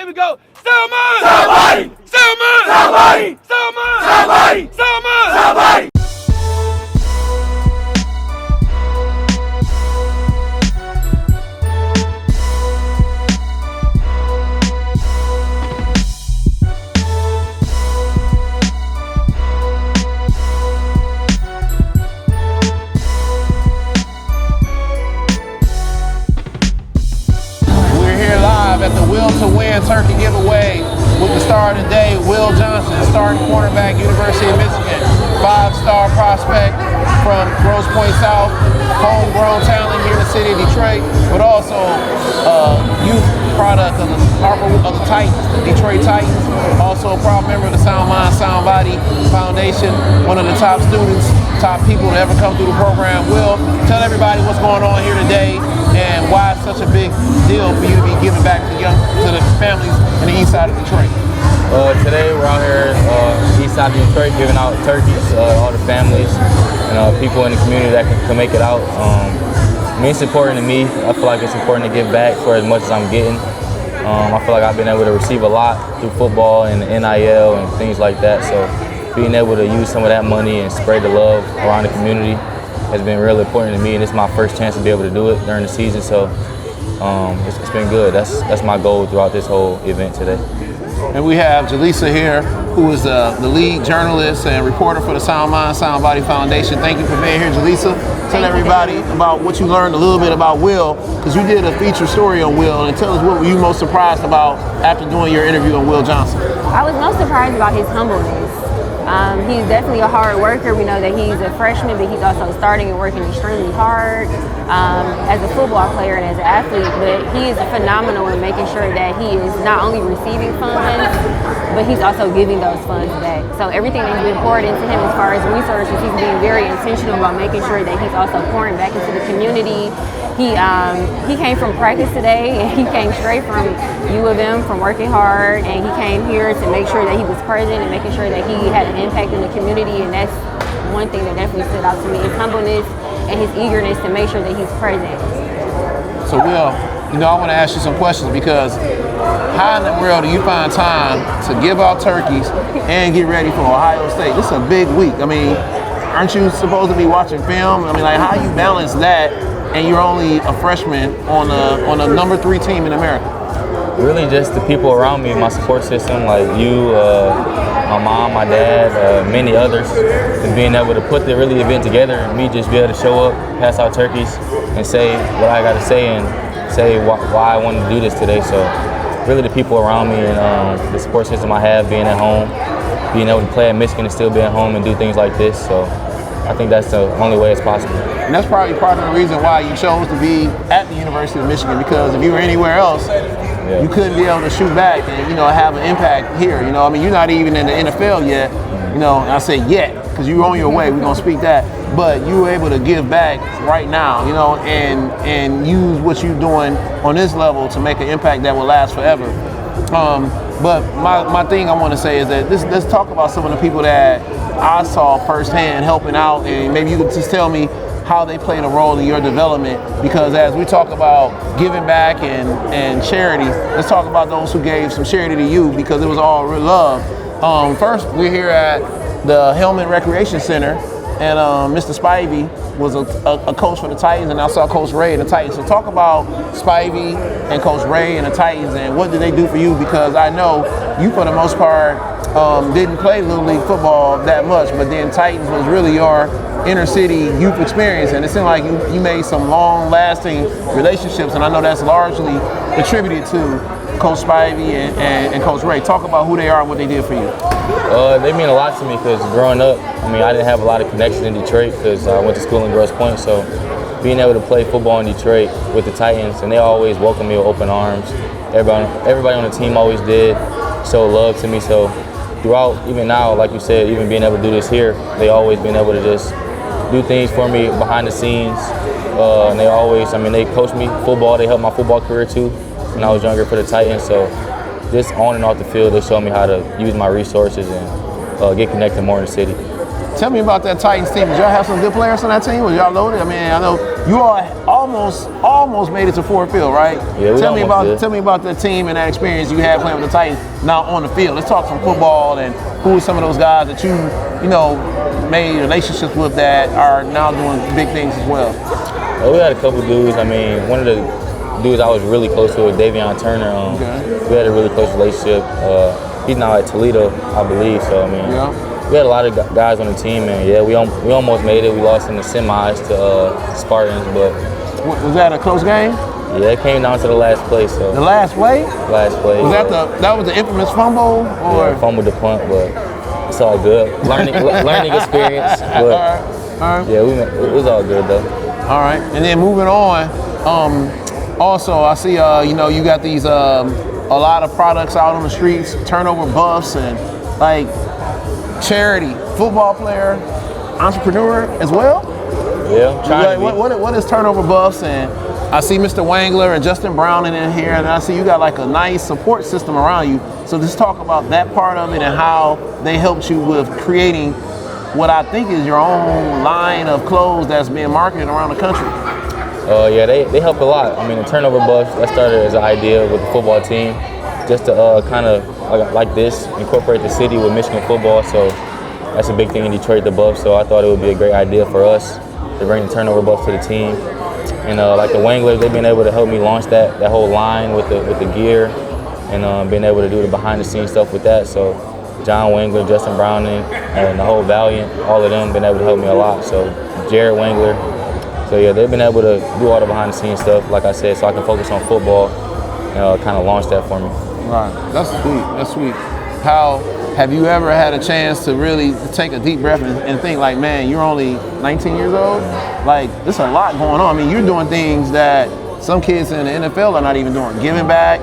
Here we go. Selma! Somebody! Selma! Somebody! Selma! Somebody! Selma! Somebody! At the Will to Win Turkey giveaway with the star of the day, Will Johnson, starting cornerback, University of Michigan, 5-star prospect from Grosse Pointe South, homegrown talent here in the city of Detroit, but also youth product of the Titans, the Detroit Titans, also a proud member of the Sound Mind, Sound Body Foundation, one of the top students, top people to ever come through the program. Will, tell everybody what's going on here today and why it's such a big deal for you to be giving back to the families in the east side of Detroit. Today we're out here east side of Detroit giving out turkeys to all the families and people in the community that can make it out. I mean, it's important to me. I feel like it's important to give back for as much as I'm getting. I feel like I've been able to receive a lot through football and NIL and things like that. So being able to use some of that money and spread the love around the community has been really important to me, and it's my first chance to be able to do it during the season. So it's been good. That's my goal throughout this whole event today. And we have Jalisa here, who is the lead journalist and reporter for the Sound Mind, Sound Body Foundation. Thank you for being here, Jalisa. Tell everybody about what you learned a little bit about Will, because you did a feature story on Will, and tell us what were you most surprised about after doing your interview on Will Johnson. I was most surprised about his humbleness. He's definitely a hard worker. We know that he's a freshman, but he's also starting and working extremely hard as a football player and as an athlete. But he is phenomenal in making sure that he is not only receiving funds, but he's also giving those funds back. So everything that's been poured into him as far as resources, he's being very intentional about making sure that he's also pouring back into the community. He came from practice today, and he came straight from U of M from working hard, and he came here to make sure that he was present and making sure that he had an impact in the community. And that's one thing that definitely stood out to me, his humbleness and his eagerness to make sure that he's present. So Will, I want to ask you some questions, because how in the world do you find time to give out turkeys and get ready for Ohio State? This is a big week. I mean, aren't you supposed to be watching film? I mean, like, how you balance that, and you're only a freshman on a number 3 team in America? Really just the people around me, my support system, like you, my mom, my dad, many others, and being able to put the event together and me just be able to show up, pass out turkeys, and say what I got to say and say why I wanted to do this today. So really the people around me and the support system I have, being at home, being able to play at Michigan and still be at home and do things like this. So I think that's the only way it's possible. And that's probably part of the reason why you chose to be at the University of Michigan, because if you were anywhere else, you couldn't be able to shoot back and, have an impact here. I mean, you're not even in the NFL yet, and I say yet, because you're on your way, we're going to speak that, but you were able to give back right now, and use what you're doing on this level to make an impact that will last forever. But my thing I want to say is that let's talk about some of the people that I saw firsthand helping out, and maybe you could just tell me how they played a role in your development, because as we talk about giving back and charity, let's talk about those who gave some charity to you, because it was all real love. First, we're here at the Hillman Recreation Center, and Mr. Spivey was a coach for the Titans, and I saw Coach Ray and the Titans. So talk about Spivey and Coach Ray and the Titans, and what did they do for you? Because I know you, for the most part, didn't play Little League football that much, but then Titans was really your inner city youth experience, and it seemed like you made some long-lasting relationships, and I know that's largely attributed to Coach Spivey and Coach Ray. Talk about who they are and what they did for you. They mean a lot to me, because growing up, I didn't have a lot of connections in Detroit because I went to school in Grosse Pointe, so being able to play football in Detroit with the Titans, and they always welcomed me with open arms. Everybody on the team always did show love to me, so throughout, even now, like you said, even being able to do this here, they always been able to just do things for me behind the scenes, and they always, they coached me football, they helped my football career too when I was younger for the Titans, so just on and off the field, they showed me how to use my resources and get connected more in the city. Tell me about that Titans team. Did y'all have some good players on that team? Was y'all loaded? I know you all almost made it to Ford Field, right? Yeah, tell me did. about the team and that experience you had playing with the Titans now on the field. Let's talk some football and who are some of those guys that you made relationships with that are now doing big things as well. We had a couple dudes. I mean, one of the dudes I was really close to was Davion Turner. We had a really close relationship. He's now at Toledo, I believe. So I mean, we had a lot of guys on the team, and yeah, we almost made it. We lost in the semis to Spartans, but was that a close game? Yeah, it came down to the last play. So the last play? Last play. Was that was the infamous fumble? Or? Yeah, fumbled the punt, but it's all good. Learning experience. But all right. Yeah, it was all good though. All right, and then moving on. Also, I see you got these a lot of products out on the streets, turnover buffs, and like charity, football player, entrepreneur as well. Yeah, trying to be. What is turnover buffs? And I see Mr. Wangler and Justin Browning in here, and I see you got like a nice support system around you. So let's talk about that part of it and how they helped you with creating what I think is your own line of clothes that's being marketed around the country. Yeah, they help a lot. I mean, the turnover buffs, that started as an idea with the football team, just to kind of like this, incorporate the city with Michigan football. So that's a big thing in Detroit, the buffs. So I thought it would be a great idea for us to bring the turnover buffs to the team. And like the Wanglers, they've been able to help me launch that whole line with the gear, and being able to do the behind the scenes stuff with that. So John Wangler, Justin Browning, and the whole Valiant, all of them been able to help me a lot. So Jared Wangler. So yeah, they've been able to do all the behind the scenes stuff, like I said, so I can focus on football and kind of launch that for me. Right, that's sweet, that's sweet. How have you ever had a chance to really take a deep breath and think like, man, you're only 19 years old? Like, there's a lot going on. I mean, you're doing things that some kids in the NFL are not even doing. Giving back,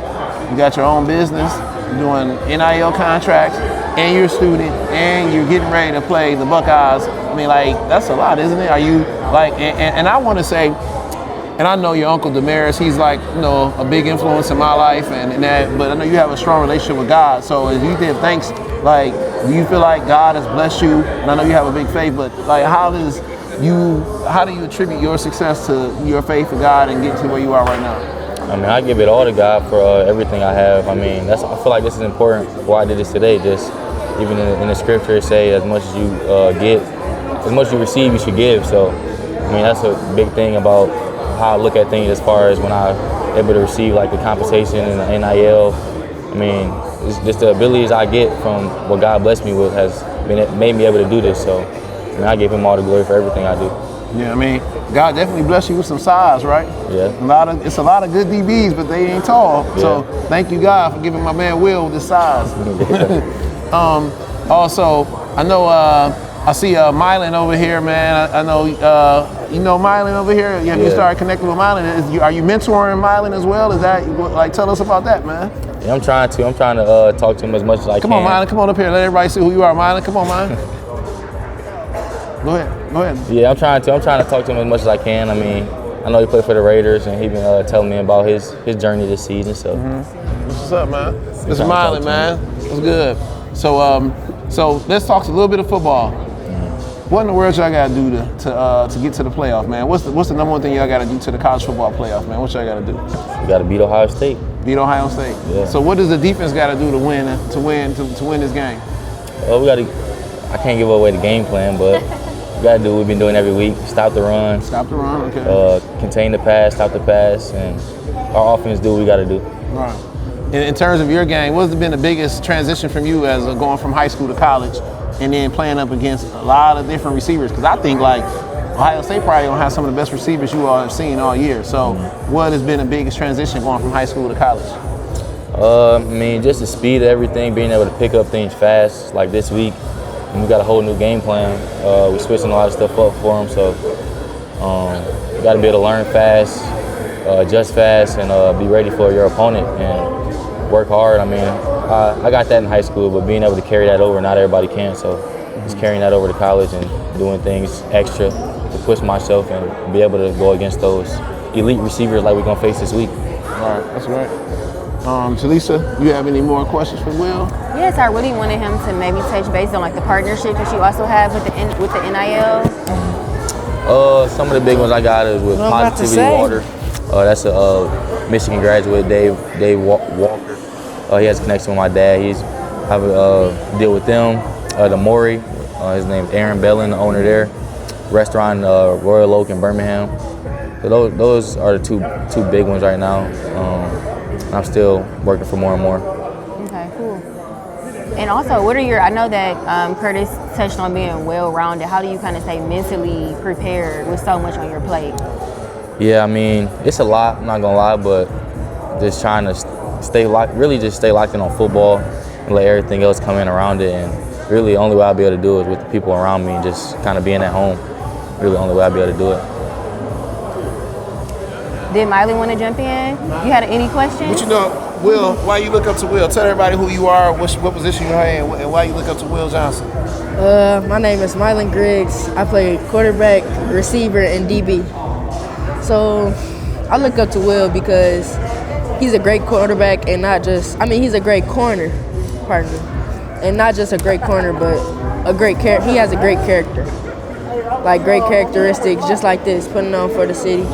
you got your own business, you're doing NIL contracts, and you're a student, and you're getting ready to play the Buckeyes. I mean, like, that's a lot, isn't it? Are you, like, and I want to say, and I know your uncle Damaris, he's like, a big influence in my life and that, but I know you have a strong relationship with God. So as you give thanks, like, do you feel like God has blessed you? And I know you have a big faith, but like, how do you attribute your success to your faith in God and get to where you are right now? I mean, I give it all to God for everything I have. I mean, I feel like this is important. Why I did this today, just even in the scripture, it say as much as you get, as much as you receive, you should give. So, I mean, that's a big thing about how I look at things as far as when I'm able to receive like the compensation and the NIL. I mean, it's just the abilities I get from what God blessed me with has made me able to do this. So, I mean, I give Him all the glory for everything I do. Yeah, I mean, God definitely blessed you with some size, right? Yeah. It's a lot of good DBs, but they ain't tall. Yeah. So thank you, God, for giving my man Will with this size. Also, I know I see Mylan over here, man. I know you know Mylan over here. Have you started connecting with Mylan? Are you mentoring Mylan as well? Is that like, tell us about that, man? Yeah, I'm trying to talk to him as much as I can. Come on, Mylan, come on up here. Let everybody see who you are, Mylan. Come on, man. Go ahead. Yeah, I'm trying to talk to him as much as I can. I mean, I know he played for the Raiders, and he been telling me about his journey this season. So, What's up, man? This is Mylan, man. What's good? So let's talk a little bit of football. What in the world y'all gotta do to get to the playoff, man? What's the number one thing y'all gotta do to the college football playoff, man? What y'all gotta do? We gotta beat Ohio State. Beat Ohio State. Yeah. So what does the defense gotta do to win this game? I can't give away the game plan, but we gotta do what we've been doing every week. Stop the run. Stop the run. Okay. Contain the pass. Stop the pass, and our offense do what we gotta do. Right. In terms of your game, what's been the biggest transition from you as going from high school to college, and then playing up against a lot of different receivers? Because I think like Ohio State probably don't have some of the best receivers you all have seen all year. So what has been the biggest transition going from high school to college? I mean, just the speed of everything, being able to pick up things fast. Like this week, and we got a whole new game plan. We switching a lot of stuff up for them, so you got to be able to learn fast, adjust fast, and be ready for your opponent and work hard. I mean, I got that in high school, but being able to carry that over, not everybody can. So just carrying that over to college and doing things extra to push myself and be able to go against those elite receivers like we're gonna face this week. All right, that's right. Jalisa, you have any more questions for Will? Yes, I really wanted him to maybe touch base on like the partnership that you also have with the NIL. Some of the big ones I got is with Positivity Water. That's a Michigan graduate, Dave Walker. He has a connection with my dad. I have a deal with them. The Maury, his name's Aaron Bellin, the owner there. Restaurant Royal Oak in Birmingham. So those are the two big ones right now. I'm still working for more and more. Okay, cool. And also, what are I know that Curtis touched on being well-rounded. How do you kind of stay mentally prepared with so much on your plate? Yeah, I mean, it's a lot, I'm not gonna lie, but just trying to stay locked in on football and let everything else come in around it. And really, the only way I'll be able to do it is with the people around me and just kind of being at home. Really, the only way I'll be able to do it. Did Miley want to jump in? You had any questions? But you know, Will, why you look up to Will? Tell everybody who you are, what position you're in, and why you look up to Will Johnson. My name is Mylan Griggs. I play quarterback, receiver, and DB. So I look up to Will because he's a great quarterback and he's a great corner, pardon me. And not just a great corner, but a great character. He has a great character. Like great characteristics, just like this, putting on for the city,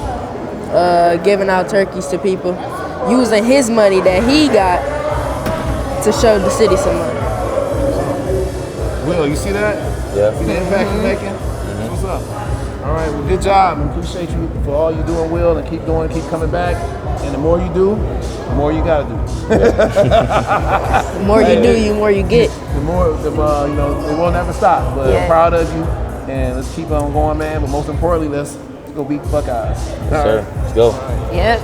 giving out turkeys to people, using his money that he got to show the city some money. Will, you see that? Yeah. See the impact you're making? What's up? All right, well, good job. I appreciate you for all you're doing, Will, and keep doing, keep coming back. And the more you do, the more you gotta do. The more you do, the more you get. The more, it will never stop. But I'm proud of you, and let's keep on going, man. But most importantly, let's go beat Buckeyes. Yes, sir. Let's go. Yep.